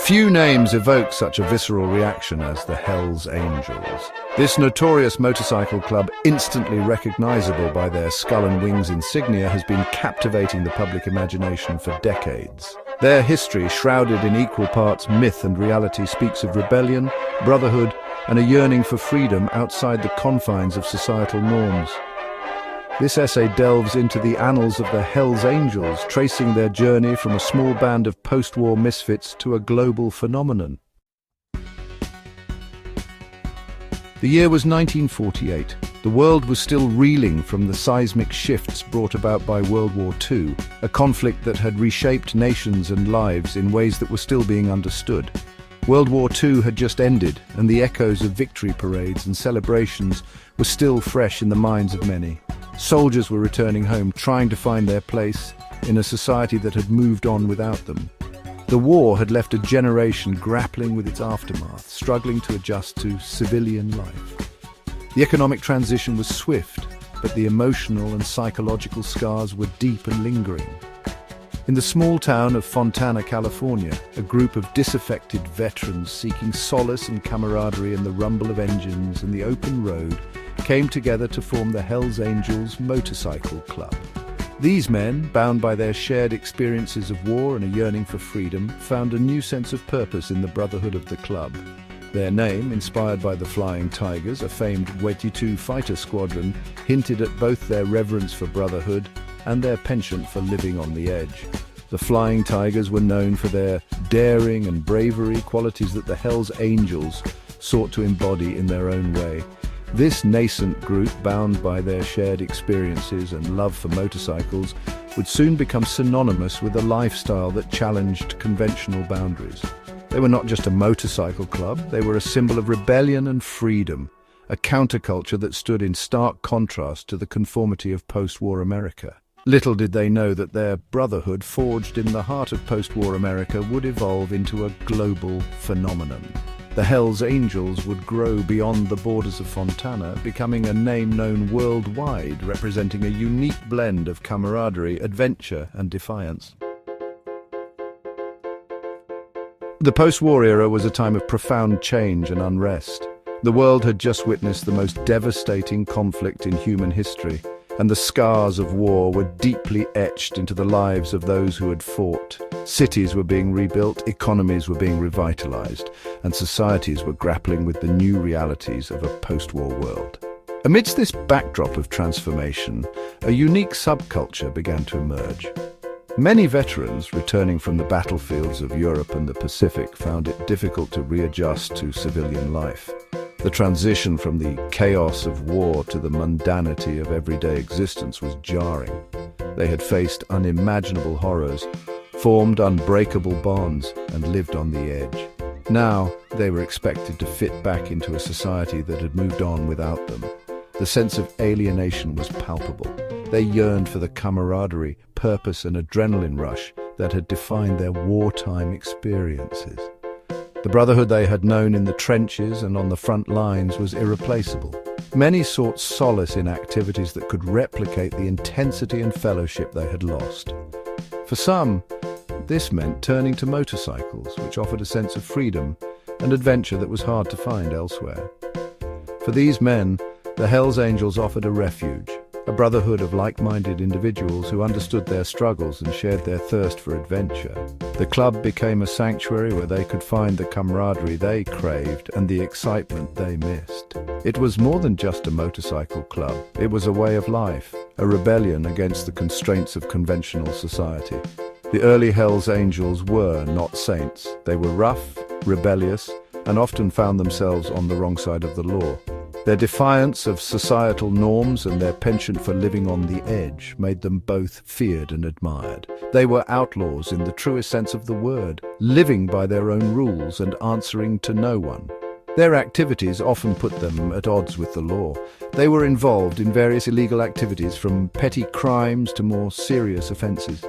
Few names evoke such a visceral reaction as the Hells Angels. This notorious motorcycle club, instantly recognizable by their skull and wings insignia, has been captivating the public imagination for decades. Their history, shrouded in equal parts myth and reality, speaks of rebellion, brotherhood, and a yearning for freedom outside the confines of societal norms. This essay delves into the annals of the Hells Angels, tracing their journey from a small band of post-war misfits to a global phenomenon. The year was 1948. The world was still reeling from the seismic shifts brought about by World War II, a conflict that had reshaped nations and lives in ways that were still being understood. World War II had just ended, and the echoes of victory parades and celebrations were still fresh in the minds of many. Soldiers were returning home, trying to find their place in a society that had moved on without them. The war had left a generation grappling with its aftermath, struggling to adjust to civilian life. The economic transition was swift, but the emotional and psychological scars were deep and lingering. In the small town of Fontana, California, a group of disaffected veterans seeking solace and camaraderie in the rumble of engines and the open road came together to form the Hells Angels Motorcycle Club. These men, bound by their shared experiences of war and a yearning for freedom, found a new sense of purpose in the brotherhood of the club. Their name, inspired by the Flying Tigers, a famed Wet'suwet'en fighter squadron, hinted at both their reverence for brotherhood and their penchant for living on the edge. The Flying Tigers were known for their daring and bravery, qualities that the Hells Angels sought to embody in their own way. This nascent group, bound by their shared experiences and love for motorcycles, would soon become synonymous with a lifestyle that challenged conventional boundaries. They were not just a motorcycle club, they were a symbol of rebellion and freedom, a counterculture that stood in stark contrast to the conformity of post-war America. Little did they know that their brotherhood, forged in the heart of post-war America, would evolve into a global phenomenon. The Hells Angels would grow beyond the borders of Fontana, becoming a name known worldwide, representing a unique blend of camaraderie, adventure, and defiance. The post-war era was a time of profound change and unrest. The world had just witnessed the most devastating conflict in human history, and the scars of war were deeply etched into the lives of those who had fought. Cities were being rebuilt, economies were being revitalized, and societies were grappling with the new realities of a post-war world. Amidst this backdrop of transformation, a unique subculture began to emerge. Many veterans returning from the battlefields of Europe and the Pacific found it difficult to readjust to civilian life. The transition from the chaos of war to the mundanity of everyday existence was jarring. They had faced unimaginable horrors, formed unbreakable bonds, and lived on the edge. Now, they were expected to fit back into a society that had moved on without them. The sense of alienation was palpable. They yearned for the camaraderie, purpose, and adrenaline rush that had defined their wartime experiences. The brotherhood they had known in the trenches and on the front lines was irreplaceable. Many sought solace in activities that could replicate the intensity and fellowship they had lost. For some, this meant turning to motorcycles, which offered a sense of freedom and adventure that was hard to find elsewhere. For these men, the Hells Angels offered a refuge, a brotherhood of like-minded individuals who understood their struggles and shared their thirst for adventure. The club became a sanctuary where they could find the camaraderie they craved and the excitement they missed. It was more than just a motorcycle club. It was a way of life, a rebellion against the constraints of conventional society. The early Hells Angels were not saints. They were rough, rebellious, and often found themselves on the wrong side of the law. Their defiance of societal norms and their penchant for living on the edge made them both feared and admired. They were outlaws in the truest sense of the word, living by their own rules and answering to no one. Their activities often put them at odds with the law. They were involved in various illegal activities, from petty crimes to more serious offences.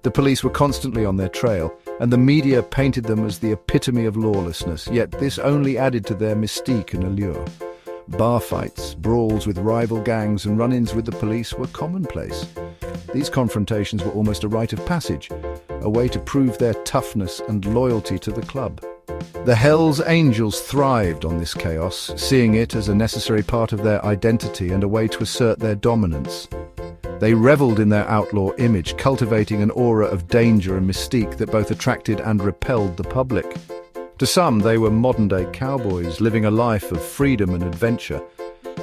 The police were constantly on their trail, and the media painted them as the epitome of lawlessness, yet this only added to their mystique and allure. Bar fights, brawls with rival gangs, and run-ins with the police were commonplace. These confrontations were almost a rite of passage, a a way to prove their toughness and loyalty to the club. The Hells Angels thrived on this chaos, seeing it as a necessary part of their identity and a way to assert their dominance. They reveled in their outlaw image, cultivating an aura of danger and mystique that both attracted and repelled the public. To some, they were modern-day cowboys, living a life of freedom and adventure.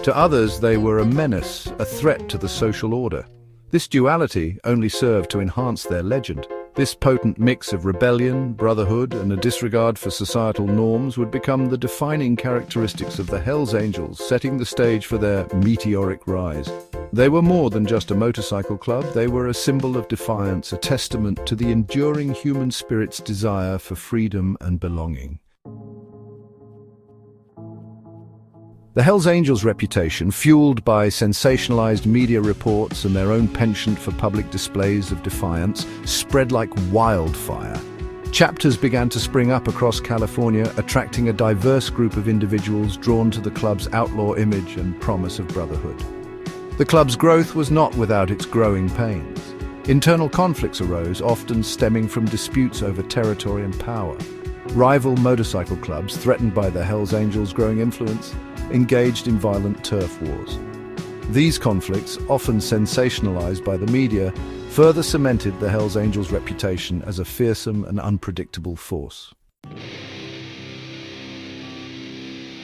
To others, they were a menace, a threat to the social order. This duality only served to enhance their legend. This potent mix of rebellion, brotherhood, and a disregard for societal norms would become the defining characteristics of the Hells Angels, setting the stage for their meteoric rise. They were more than just a motorcycle club. They were a symbol of defiance, a testament to the enduring human spirit's desire for freedom and belonging. The Hells Angels' reputation, fueled by sensationalized media reports and their own penchant for public displays of defiance, spread like wildfire. Chapters began to spring up across California, attracting a diverse group of individuals drawn to the club's outlaw image and promise of brotherhood. The club's growth was not without its growing pains. Internal conflicts arose, often stemming from disputes over territory and power. Rival motorcycle clubs, threatened by the Hells Angels' growing influence, engaged in violent turf wars. These conflicts, often sensationalized by the media, further cemented the Hells Angels' reputation as a fearsome and unpredictable force.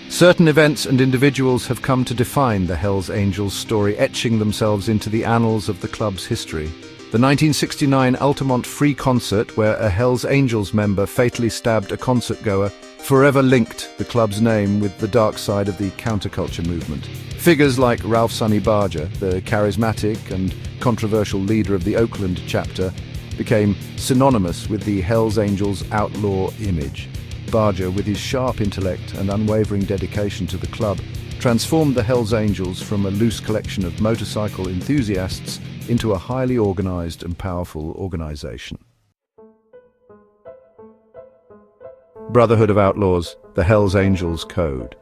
Certain events and individuals have come to define the Hells Angels' story, etching themselves into the annals of the club's history. The 1969 Altamont Free Concert, where a Hells Angels member fatally stabbed a concertgoer, forever linked the club's name with the dark side of the counterculture movement. Figures like Ralph Sonny Barger, the charismatic and controversial leader of the Oakland chapter, became synonymous with the Hells Angels' outlaw image. Barger, with his sharp intellect and unwavering dedication to the club, transformed the Hells Angels from a loose collection of motorcycle enthusiasts into a highly organized and powerful organization. Brotherhood of Outlaws, the Hells Angels Code.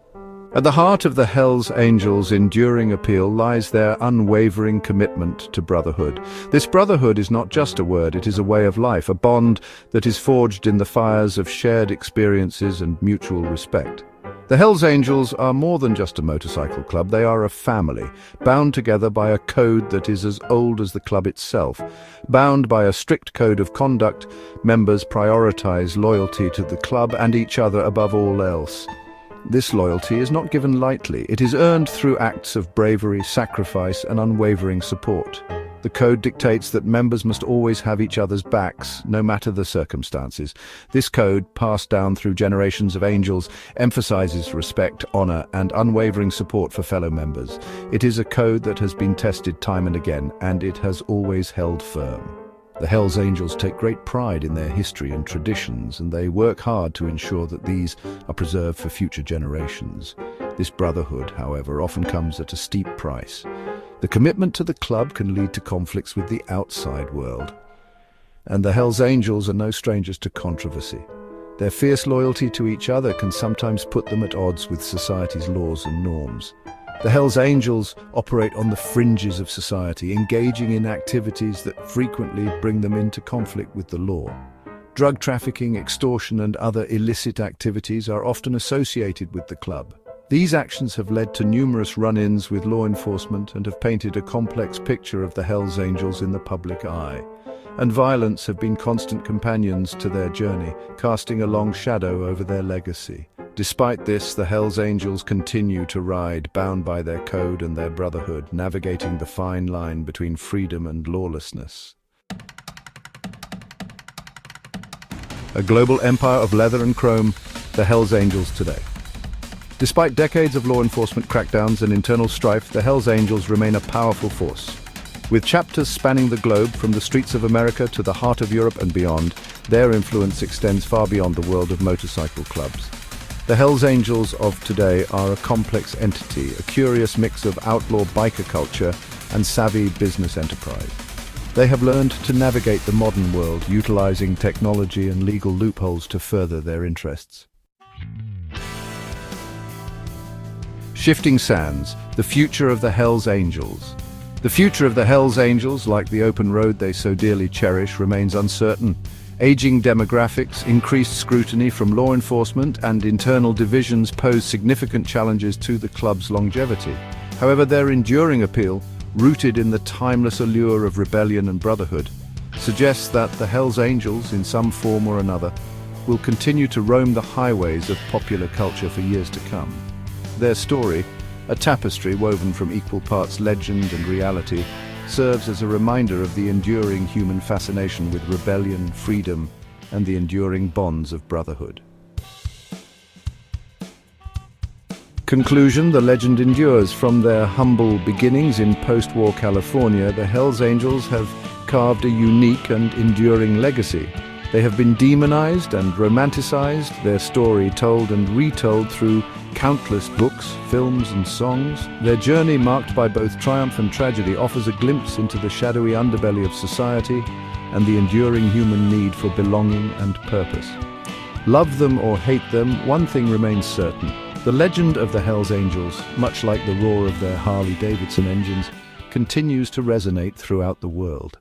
At the heart of the Hells Angels' enduring appeal lies their unwavering commitment to brotherhood. This brotherhood is not just a word, it is a way of life, a bond that is forged in the fires of shared experiences and mutual respect. The Hells Angels are more than just a motorcycle club, they are a family, bound together by a code that is as old as the club itself. Bound by a strict code of conduct, members prioritize loyalty to the club and each other above all else. This loyalty is not given lightly. It is earned through acts of bravery, sacrifice, and unwavering support. The code dictates that members must always have each other's backs, no matter the circumstances. This code, passed down through generations of angels, emphasizes respect, honor, and unwavering support for fellow members. It is a code that has been tested time and again, and it has always held firm. The Hells Angels take great pride in their history and traditions, and they work hard to ensure that these are preserved for future generations. This brotherhood, however, often comes at a steep price. The commitment to the club can lead to conflicts with the outside world. And the Hells Angels are no strangers to controversy. Their fierce loyalty to each other can sometimes put them at odds with society's laws and norms. The Hells Angels operate on the fringes of society, engaging in activities that frequently bring them into conflict with the law. Drug trafficking, extortion, and other illicit activities are often associated with the club. These actions have led to numerous run-ins with law enforcement and have painted a complex picture of the Hells Angels in the public eye. And violence have been constant companions to their journey, casting a long shadow over their legacy. Despite this, the Hells Angels continue to ride, bound by their code and their brotherhood, navigating the fine line between freedom and lawlessness. A global empire of leather and chrome, the Hells Angels today. Despite decades of law enforcement crackdowns and internal strife, the Hells Angels remain a powerful force. With chapters spanning the globe, from the streets of America to the heart of Europe and beyond, their influence extends far beyond the world of motorcycle clubs. The Hells Angels of today are a complex entity, a curious mix of outlaw biker culture and savvy business enterprise. They have learned to navigate the modern world, utilizing technology and legal loopholes to further their interests. Shifting sands, the future of the Hells Angels. The The future of the Hells Angels, like the open road they so dearly cherish, remains uncertain. Aging demographics, increased scrutiny from law enforcement, and internal divisions pose significant challenges to the club's longevity. However, their enduring appeal, rooted in the timeless allure of rebellion and brotherhood, suggests that the Hells Angels, in some form or another, will continue to roam the highways of popular culture for years to come. Their story, a tapestry woven from equal parts legend and reality, serves as a reminder of the enduring human fascination with rebellion, freedom, and the enduring bonds of brotherhood. Conclusion: the legend endures. From their humble beginnings in post-war California, the Hells Angels have carved a unique and enduring legacy. They have been demonized and romanticized, their story told and retold through countless books, films, and songs. Their journey, marked by both triumph and tragedy, offers a glimpse into the shadowy underbelly of society and the enduring human need for belonging and purpose. Love them or hate them, one thing remains certain. The legend of the Hells Angels, much like the roar of their Harley-Davidson engines, continues to resonate throughout the world.